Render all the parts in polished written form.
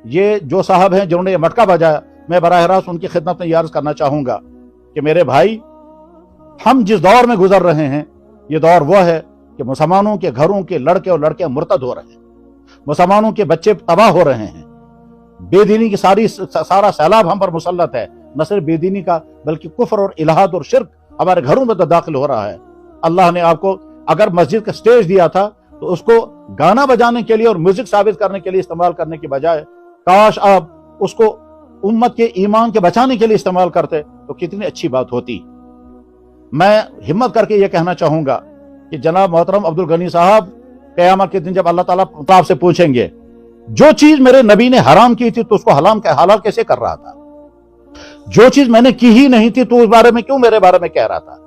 ये जो साहब हैं जिन्होंने ये मटका बजाया, मैं बराह रास्त उनकी खिदमत में ये अर्ज करना चाहूंगा कि मेरे भाई, हम जिस दौर में गुजर रहे हैं, ये दौर वो है कि मुसलमानों के घरों के लड़के और लड़कियां मुर्तद हो रहे हैं, मुसलमानों के बच्चे तबाह हो रहे हैं, बेदीनी की सारा सैलाब हम पर मुसल्लत है। न सिर्फ बेदीनी का बल्कि कुफ्र और इल्हाद और शिर्क हमारे घरों में तो दाखिल हो रहा है। अल्लाह ने आपको अगर मस्जिद का स्टेज दिया था तो उसको गाना बजाने के लिए और म्यूजिक साबित करने के लिए इस्तेमाल करने की बजाय काश आप उसको उम्मत के ईमान के बचाने के लिए इस्तेमाल करते तो कितनी अच्छी बात होती। मैं हिम्मत करके ये कहना चाहूंगा कि जनाब मोहतरम अब्दुल गनी साहब, क़यामत के दिन जब अल्लाह ताला आपसे पूछेंगे, जो चीज मेरे नबी ने हराम की थी तो उसको हलाल कैसे कर रहा था? जो चीज मैंने की ही नहीं थी तो उस बारे में क्यों मेरे बारे में कह रहा था?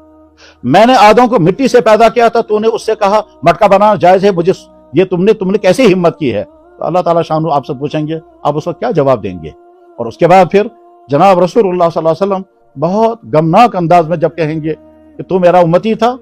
मैंने आदम को मिट्टी से पैदा किया था, तूने उससे कहा मटका बनाना जायज है, मुझे ये तुमने कैसे हिम्मत की है? तो अल्लाह ताला शान आपसे पूछेंगे, आप उस वक्त क्या जवाब देंगे? और उसके बाद फिर जनाब रसूलुल्लाह सल्लल्लाहु अलैहि वसल्लम बहुत गमनाक अंदाज में जब कहेंगे कि तू मेरा उम्मती था,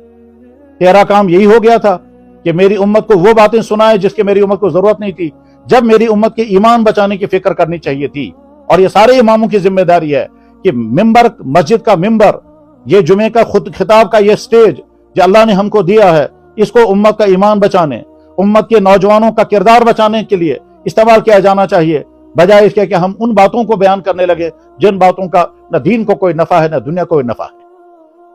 तेरा काम यही हो गया था कि मेरी उम्मत को वो बातें सुनाए जिसकी मेरी उम्मत को जरूरत नहीं थी, जब मेरी उम्मत के ईमान बचाने की फिक्र करनी चाहिए थी। और ये सारे इमामों की जिम्मेदारी है कि मिंबर, मस्जिद का मिंबर, ये जुमे का खुद खिताब का ये स्टेज जो अल्लाह ने हमको दिया है, इसको उम्मत का ईमान बचाने, उम्मत के नौजवानों का किरदार बचाने के लिए इस्तेमाल किया जाना चाहिए, बजाय इसके कि हम उन बातों को बयान करने लगे जिन बातों का न दीन को कोई नफा है न दुनिया को कोई नफा है।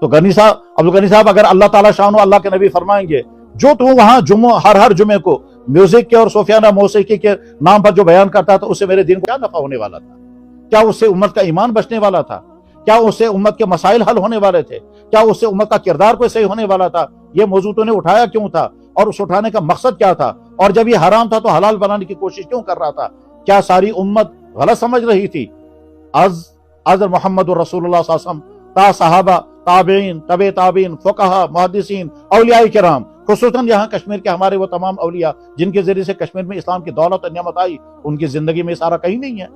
तो गनी साहब, अब्दुल गनी साहब, अगर अल्लाह ताला शानो, अल्लाह के नबी फरमाएंगे, जो तू वहां हर जुमे को म्यूजिक के और सूफियाना मौसीकी के नाम पर जो बयान करता था, उससे मेरे दिन को क्या नफा होने वाला था? क्या उससे उम्मत का ईमान बचने वाला था? क्या उससे उम्मत के मसाइल हल होने वाले थे? क्या उससे उम्मत का किरदार कोई सही होने वाला था? ये मौजू तूने उठाया क्यों था और उस उठाने का मकसद क्या था? और जब ये हराम था तो हलाल बनाने की कोशिश क्यों कर रहा था? क्या सारी उम्मत गलत समझ रही थी? अज़ मोहम्मद रसूलुल्लाह सल्लल्लाहु अलैहि वसल्लम ता सहाबा, ताबीन, तबे ताबीन, फुक़हा, मुहद्दिसीन, औलिया किराम, खुसूसन यहाँ कश्मीर के हमारे वो तमाम औलिया जिनके जरिए से कश्मीर में इस्लाम की दौलत और नियामत आई, उनकी जिंदगी में सारा कहीं नहीं है।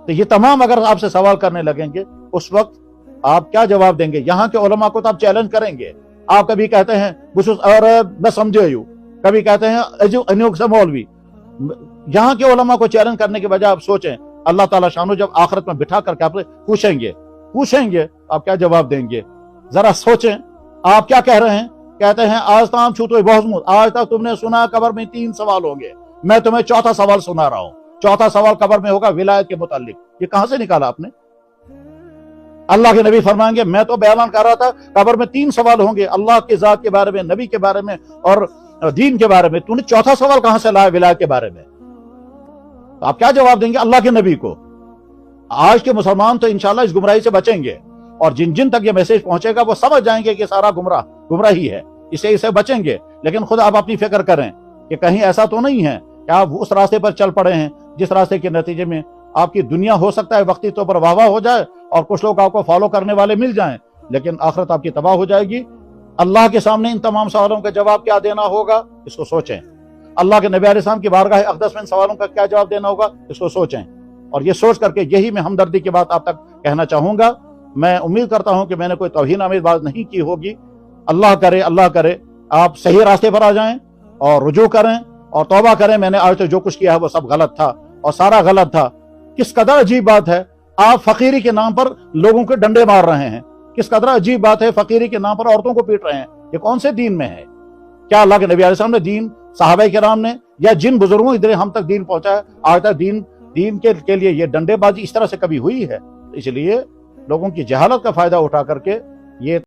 तो ये तमाम अगर आपसे सवाल करने लगेंगे, उस वक्त आप क्या जवाब देंगे? यहाँ के उलमा को तो आप चैलेंज करेंगे। आप कभी कहते हैं और मैं समझे यूं, कभी कहते हैं अनूक से मौलवी। यहाँ के उलमा को चैलेंज करने के बजाय आप सोचें, अल्लाह ताला शानो जब आखिरत में बिठा करके आपसे पूछेंगे आप क्या जवाब देंगे? जरा सोचें, आप क्या कह रहे हैं? कहते हैं आज ताम छू तो बहुत, आज तक तुमने सुना कब्र में 3 सवाल होंगे, मैं तुम्हें चौथा सवाल सुना रहा हूं। चौथा सवाल कब्र में होगा विलायत के मुतालिक। ये कहां से निकाला आपने? अल्लाह के नबी फरमाएंगे, मैं तो बयान कर रहा था कब्र में 3 सवाल होंगे, अल्लाह के जात के बारे में, नबी के बारे में और दीन के बारे में। तूने चौथा सवाल कहां से लाया विलायत के बारे में? तो आप क्या जवाब देंगे अल्लाह के नबी को? आज के मुसलमान तो इंशाल्लाह इस गुमराही से बचेंगे, और जिन जिन तक ये मैसेज पहुंचेगा वो समझ जाएंगे कि सारा गुमराही है, इसे बचेंगे। लेकिन खुद आप अपनी फिक्र करें कि कहीं ऐसा तो नहीं है कि आप उस रास्ते पर चल पड़े हैं जिस रास्ते के नतीजे में आपकी दुनिया हो सकता है वक्ती तौर पर वाह हो जाए और कुछ लोग आपको फॉलो करने वाले मिल जाएं, लेकिन आखिरत आपकी तबाह हो जाएगी। अल्लाह के सामने इन तमाम सवालों का जवाब क्या देना होगा, इसको सोचें। अल्लाह के नबी अलैहिस्सलाम की बारगाह अक़दस में इन सवालों का क्या जवाब देना होगा, इसको सोचें। और ये सोच करके यही मैं हमदर्दी की बात आप तक कहना चाहूंगा। मैं उम्मीद करता हूं कि मैंने कोई तौहीन आमेज़ बात नहीं की होगी। अल्लाह करे आप सही रास्ते पर आ जाएं और रुजू करें और तौबा करें। मैंने आज तक जो कुछ किया है वो सब गलत था और सारा गलत था। किस कदर अजीब बात है, आप फकीरी के नाम पर लोगों के डंडे मार रहे हैं। किस कदर अजीब बात है, फकीरी के नाम पर औरतों को पीट रहे हैं। ये कौन से दीन में है? क्या अल्लाह के नबी अलैहि सलाम ने दीन, सहाबाए किराम ने या जिन बुजुर्गों इधर हम तक दीन पहुंचाया, आज तक दीन के लिए ये डंडेबाजी इस तरह से कभी हुई है? इसलिए लोगों की जहालत का फायदा उठा करके ये